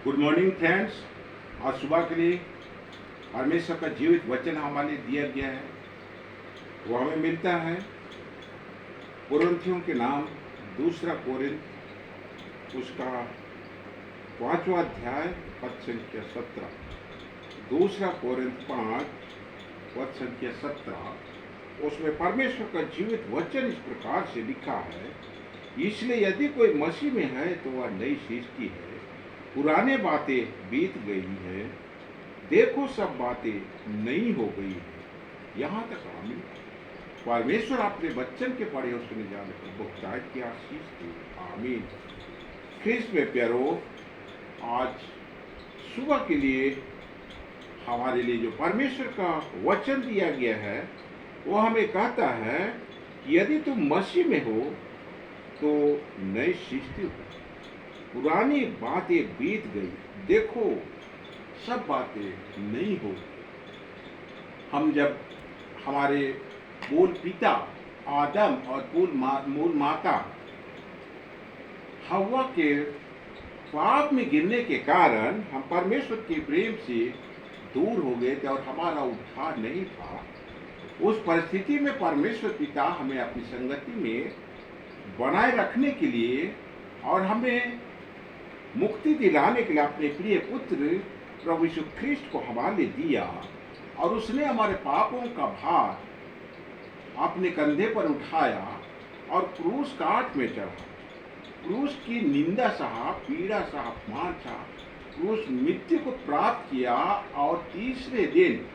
Good morning friends. आज सुबह के लिए परमेश्वर का जीवित वचन हमारे लिए दिया गया है। वो हमें मिलता है कुरिन्थियों के नाम दूसरा कोरिन्थ उसका 5वां अध्याय पद संख्या 17। दूसरा कोरिन्थ 5 पद संख्या 17। उसमें परमेश्वर का जीवित वचन इस प्रकार से लिखा है, इसलिए यदि कोई मसीह में है तो वह नई सृष्टि है, पुराने बातें बीत गई है, देखो सब बातें नई हो गई है। यहाँ तक आमीन। परमेश्वर अपने बच्चन के पढ़े और सुने जाने पर बहुतायत की आशीष दी। आमीन। ख्रिस्त में प्यारो, आज सुबह के लिए हमारे लिए जो परमेश्वर का वचन दिया गया है वो हमें कहता है कि यदि तुम मसीह में हो तो नई सृष्टि हो, पुरानी बातें बीत गई, देखो सब बातें नई हो। हम जब हमारे मूल पिता आदम और मूल माता हव्वा के पाप में गिरने के कारण हम परमेश्वर के प्रेम से दूर हो गए थे और हमारा उद्धार नहीं था। उस परिस्थिति में परमेश्वर पिता हमें अपनी संगति में बनाए रखने के लिए और हमें मुक्ति दिलाने के लिए अपने प्रिय पुत्र प्रभु यीशु ख्रिस्ट को हमारे लिए दिया और उसने हमारे पापों का भार अपने कंधे पर उठाया और क्रूस काट में चढ़ा, क्रूस की निंदा सहा, पीड़ा सहा, अपमान सहा, क्रूस मृत्यु को प्राप्त किया और तीसरे दिन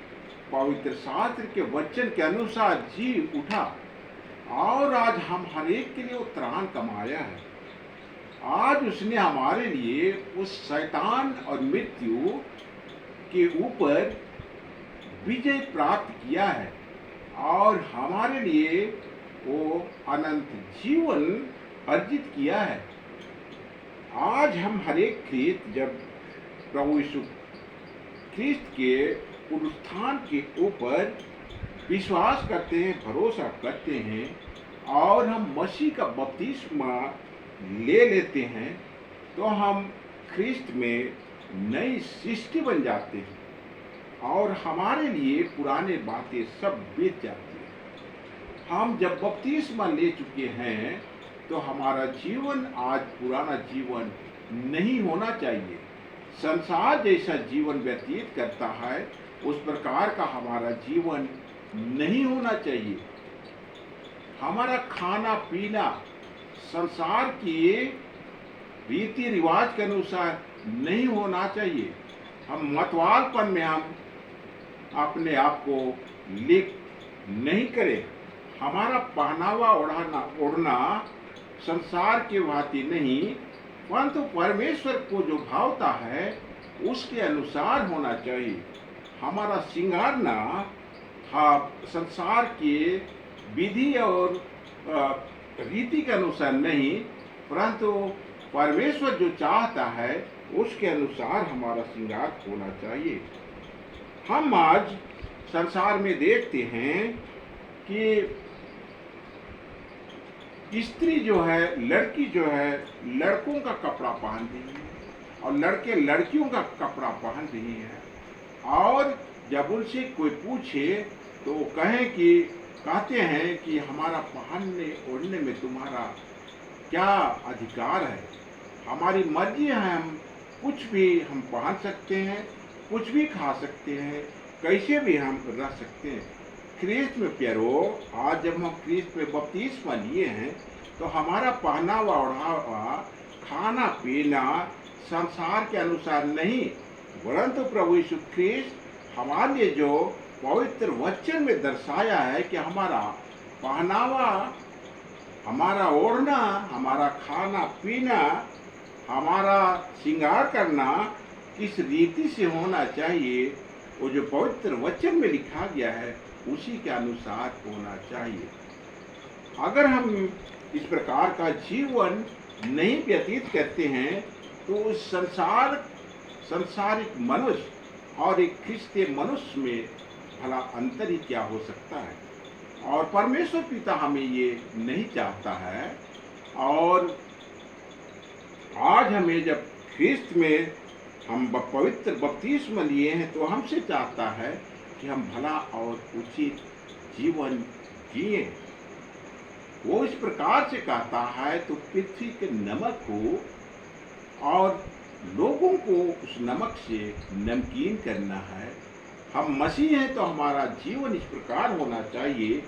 पवित्र शास्त्र के वचन के अनुसार जी उठा और आज हम हर एक के लिए वो त्राण कमाया है। आज उसने हमारे लिए उस शैतान और मृत्यु के ऊपर विजय प्राप्त किया है और हमारे लिए वो अनंत जीवन अर्जित किया है। आज हम हर एक ख्रिस्त जब प्रभु यीशु ख्रिस्त के पुनरुत्थान के ऊपर विश्वास करते हैं, भरोसा करते हैं और हम मसीह का बपतिस्मा ले लेते हैं तो हम ख्रिस्त में नई सृष्टि बन जाते हैं और हमारे लिए पुराने बातें सब बीत जाती हैं। हम जब बपतिस्मा ले चुके हैं तो हमारा जीवन आज पुराना जीवन नहीं होना चाहिए। संसार जैसा जीवन व्यतीत करता है उस प्रकार का हमारा जीवन नहीं होना चाहिए। हमारा खाना पीना संसार की रीति रिवाज के अनुसार नहीं होना चाहिए। हम मतवालपन में हम अपने आप को लिप नहीं करें। हमारा पहनावा ओढ़ना संसार के भांति नहीं, परंतु परमेश्वर को जो भावता है उसके अनुसार होना चाहिए। हमारा श्रृंगारना संसार के विधि और रीति के अनुसार नहीं, परंतु परमेश्वर जो चाहता है उसके अनुसार हमारा श्रृंगार होना चाहिए। हम आज संसार में देखते हैं कि स्त्री जो है, लड़की जो है, लड़कों का कपड़ा पहन रही है और लड़के लड़कियों का कपड़ा पहन रही है और जब उनसे कोई पूछे तो वो कहते हैं कि हमारा पहनने ओढ़ने में तुम्हारा क्या अधिकार है, हमारी मर्जी है, हम कुछ भी हम पहन सकते हैं, कुछ भी खा सकते हैं, कैसे भी हम रह सकते हैं। ख्रिस्त में प्यारो, आज जब हम ख्रिस्त में बपतिस्मा लिए हैं तो हमारा पहनावा ओढ़ावा, खाना पीना संसार के अनुसार नहीं, परंतु प्रभु यीशु ख्रिस्त हमारे लिए जो पवित्र वचन में दर्शाया है कि हमारा पहनावा, हमारा ओढ़ना, हमारा खाना पीना, हमारा श्रृंगार करना किस रीति से होना चाहिए, वो जो पवित्र वचन में लिखा गया है उसी के अनुसार होना चाहिए। अगर हम इस प्रकार का जीवन नहीं व्यतीत करते हैं तो उस संसारिक मनुष्य और एक ख्रिस्तीय मनुष्य में भला अंतर ही क्या हो सकता है। और परमेश्वर पिता हमें ये नहीं चाहता है और आज हमें जब ख्रिस्त में हम पवित्र बपतिस्मा लिए हैं तो हमसे चाहता है कि हम भला और उचित जीवन जिए। वो इस प्रकार से कहता है तो पृथ्वी के नमक हो और लोगों को उस नमक से नमकीन करना है। हम मसीह हैं तो हमारा जीवन इस प्रकार होना चाहिए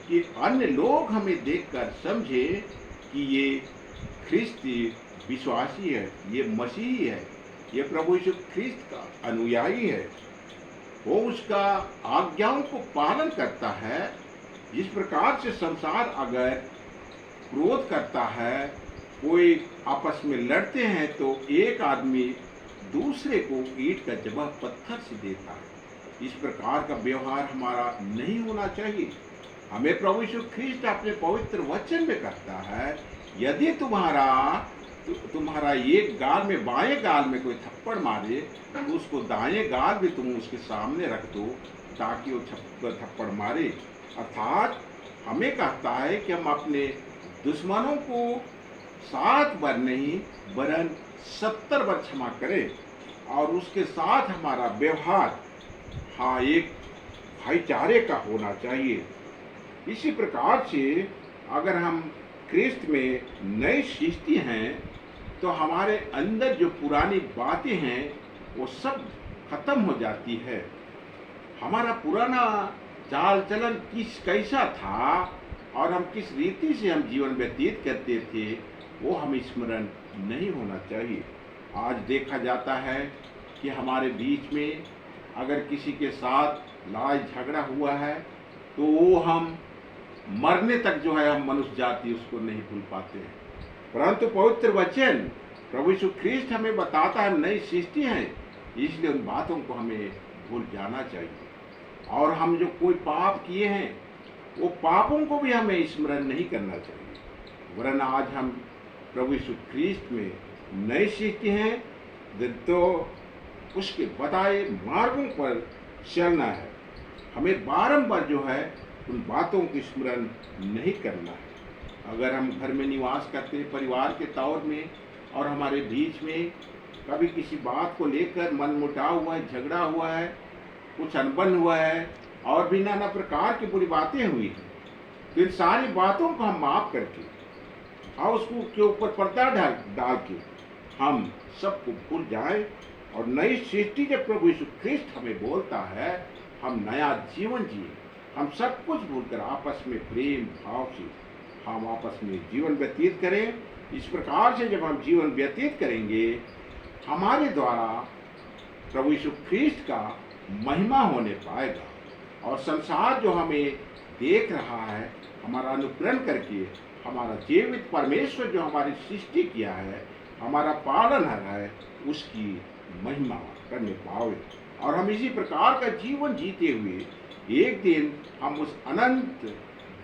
कि अन्य लोग हमें देखकर समझे कि ये ख्रिस्ती विश्वासी है, ये मसीही है, ये प्रभु यीशु ख्रिस्त का अनुयायी है। वो उसका आज्ञाओं को पालन करता है। जिस प्रकार से संसार अगर क्रोध करता है, कोई आपस में लड़ते हैं तो एक आदमी दूसरे को ईंट का जवाब पत्थर से देता है। इस प्रकार का व्यवहार हमारा नहीं होना चाहिए। हमें प्रभु यीशु ख्रिस्ट अपने पवित्र वचन में कहता है, यदि तुम्हारा एक गाल में बाएं गाल में कोई थप्पड़ मारे तो उसको दाएं गाल भी तुम उसके सामने रख दो ताकि वो थप्पड़ मारे। अर्थात हमें कहता है कि हम अपने दुश्मनों को 7 बार नहीं वरन 70 बार क्षमा करें और उसके साथ हमारा व्यवहार एक भाईचारे का होना चाहिए। इसी प्रकार से अगर हम ख्रिस्त में नई सृष्टि हैं तो हमारे अंदर जो पुरानी बातें हैं वो सब खत्म हो जाती है। हमारा पुराना चाल चलन कैसा था और हम किस रीति से हम जीवन व्यतीत करते थे वो हमें स्मरण नहीं होना चाहिए। आज देखा जाता है कि हमारे बीच में अगर किसी के साथ लड़ाई झगड़ा हुआ है तो वो हम मरने तक जो है हम मनुष्य जाति उसको नहीं भूल पाते हैं। परंतु पवित्र वचन प्रभु यीशु ख्रिस्ट हमें बताता है नई सृष्टि है, इसलिए उन बातों को हमें भूल जाना चाहिए। और हम जो कोई पाप किए हैं वो पापों को भी हमें स्मरण नहीं करना चाहिए। वरन आज हम प्रभु यीशु ख्रिस्ट में नई सृष्टि हैं तो उसके बताए मार्गों पर चलना है। हमें बारंबार जो है उन बातों की स्मरण नहीं करना है। अगर हम घर में निवास करते हैं परिवार के तौर में और हमारे बीच में कभी किसी बात को लेकर मनमुटाव हुआ है, झगड़ा हुआ है, कुछ अनबन हुआ है और भी नाना प्रकार की बुरी बातें हुई हैं, तो इन सारी बातों को हम माफ करके और उसको के ऊपर पर्दा डाल के हम सबको भूल जाएं और नई सृष्टि जब प्रभु यीशु ख्रिस्ट हमें बोलता है हम नया जीवन जिए, हम सब कुछ भूलकर आपस में प्रेम भाव से हम आपस में जीवन व्यतीत करें। इस प्रकार से जब हम जीवन व्यतीत करेंगे हमारे द्वारा प्रभु यीशु ख्रिस्ट का महिमा होने पाएगा और संसार जो हमें देख रहा है हमारा अनुकरण करके हमारा जीवित परमेश्वर जो हमारी सृष्टि किया है, हमारा पालनहार है, उसकी महिमा करने पावे और हम इसी प्रकार का जीवन जीते हुए एक दिन हम उस अनंत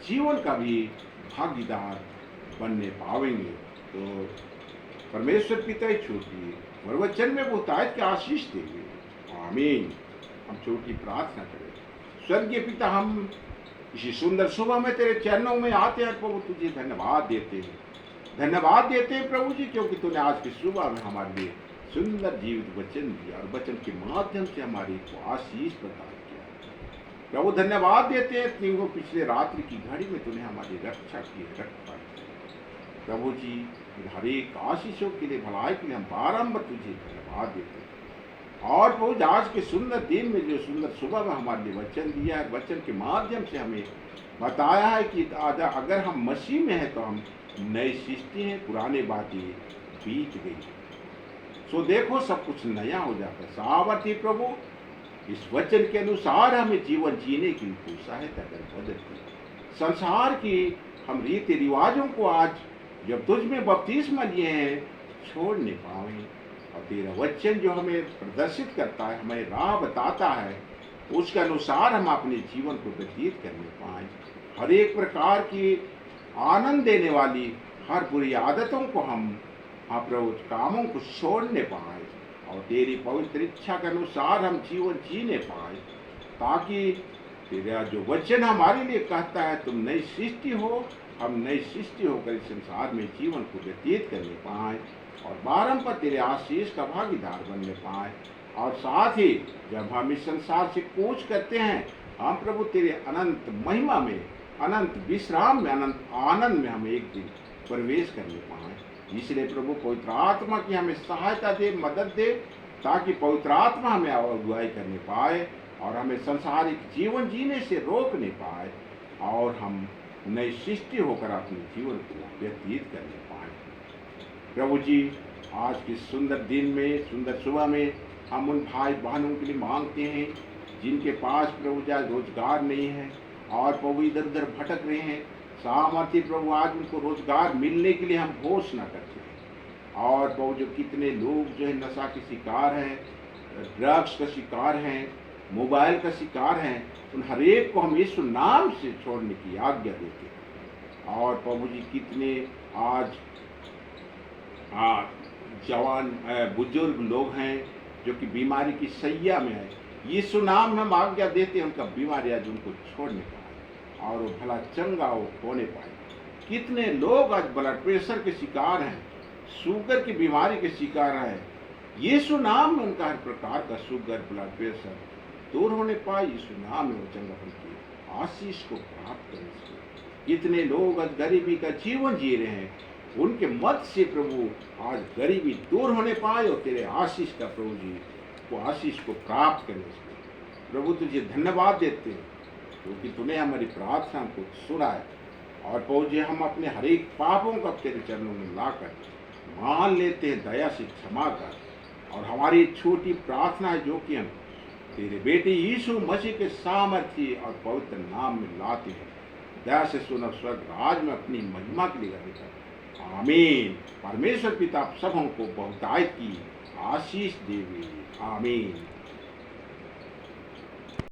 जीवन का भी भागीदार बनने पावेंगे। तो परमेश्वर पिता ही छोटी और वचन में वो तायत के आशीष देंगे। आमीन। हम छोटी प्रार्थना करें। स्वर्गीय पिता, हम इसी सुंदर सुबह में तेरे चरणों में आते हैं प्रभु, तुझे धन्यवाद देते हैं, धन्यवाद देते हैं प्रभु जी, क्योंकि तूने आज की सुबह में हमारे लिए सुंदर जीवित वचन दिया और वचन के माध्यम से हमारी को आशीष प्रदान किया। प्रभु धन्यवाद देते हैं तीनों पिछले रात्रि की घड़ी में तूने हमारी रक्षा की, रक्षा प्रभु जी। हर एक आशीषों के लिए, भलाई के लिए हम बारंबार तुझे धन्यवाद देते हैं। और प्रभु आज के सुंदर दिन में जो सुंदर सुबह में हमारे लिए वचन दिया है, वचन के माध्यम से हमें बताया है कि अगर हम मसीह में हैं तो हम नई सृष्टि हैं, पुराने बातें बीत गई। सो देखो सब कुछ नया हो जाता है। सामर्थ्य प्रभु इस वचन के अनुसार हमें जीवन जीने की सहायता कर बदलती। संसार की हम रीति रिवाजों को आज जब तुझ में बपतिस्मा लिए हैं छोड़ नहीं पाए और तेरा वचन जो हमें प्रदर्शित करता है, हमें राह बताता है, उसके अनुसार हम अपने जीवन को व्यतीत करने पाए। हर एक प्रकार की आनंद देने वाली हर बुरी आदतों को हम प्रभु कामों को छोड़ने पाए और तेरी पवित्र इच्छा के अनुसार हम जीवन जीने पाए, ताकि तेरा जो वचन हमारे लिए कहता है तुम नई सृष्टि हो, हम नई सृष्टि होकर इस संसार में जीवन को व्यतीत करने पाए। और बारंबार तेरे आशीष का भागीदार बनने पाए। और साथ ही जब हम इस संसार से कूच करते हैं, हम प्रभु तेरे अनंत महिमा में, अनंत विश्राम में, अनंत आनंद में हम एक दिन प्रवेश करने पाए। इसलिए प्रभु पवित्र आत्मा की हमें सहायता दे, मदद दे, ताकि पवित्र आत्मा हमें अगुवाई करने पाए और हमें सांसारिक जीवन जीने से रोक नहीं पाए और हम नई सृष्टि होकर अपने जीवन को व्यतीत करने पाए। प्रभु जी, आज के सुंदर दिन में, सुंदर सुबह में हम उन भाई बहनों के लिए मांगते हैं जिनके पास प्रभु जी आज रोजगार नहीं है और प्रभु इधर उधर भटक रहे हैं। सामर्थ्य प्रभु आज उनको रोजगार मिलने के लिए हम घोषणा करते हैं। और प्रभु जो कितने लोग जो है नशा के शिकार हैं, ड्रग्स का शिकार हैं, मोबाइल का शिकार हैं, उन हर एक को हम यीशु नाम से छोड़ने की आज्ञा देते हैं। और प्रभु जी कितने आज जवान बुजुर्ग लोग हैं जो कि बीमारी की सैया में है, यीशु नाम में हम आज्ञा देते हैं उनका बीमारी आज उनको छोड़ने पाए और वो भला चंगा होने पाए। कितने लोग आज ब्लड प्रेशर के शिकार हैं, शुगर की बीमारी के शिकार हैं, यीशु नाम में उनका हर प्रकार का शुगर, ब्लड प्रेशर दूर होने पाए। यीशु नाम में वो चंगा होने आशीष को प्राप्त करें। कितने लोग आज गरीबी का जीवन जी रहे हैं, उनके मत से प्रभु आज गरीबी दूर होने पाए और तेरे आशीष का प्रभु जी वो आशीष को प्राप्त करने से प्रभु तुझे धन्यवाद देते हैं क्योंकि तूने हमारी प्रार्थना को सुना है। और प्रभु जी हम अपने हर एक पापों को तेरे चरणों में लाकर मान लेते हैं, दया से क्षमा कर। और हमारी छोटी प्रार्थना है जो कि हम तेरे बेटे यीशु मसीह के सामर्थ्य और पवित्र नाम में लाते हैं। दया से सुन स्वर्ग राज में अपनी महिमा के लिए कर। आमीन। परमेश्वर पिता सब हमको बहुतायत की आशीष देवे। आमीन।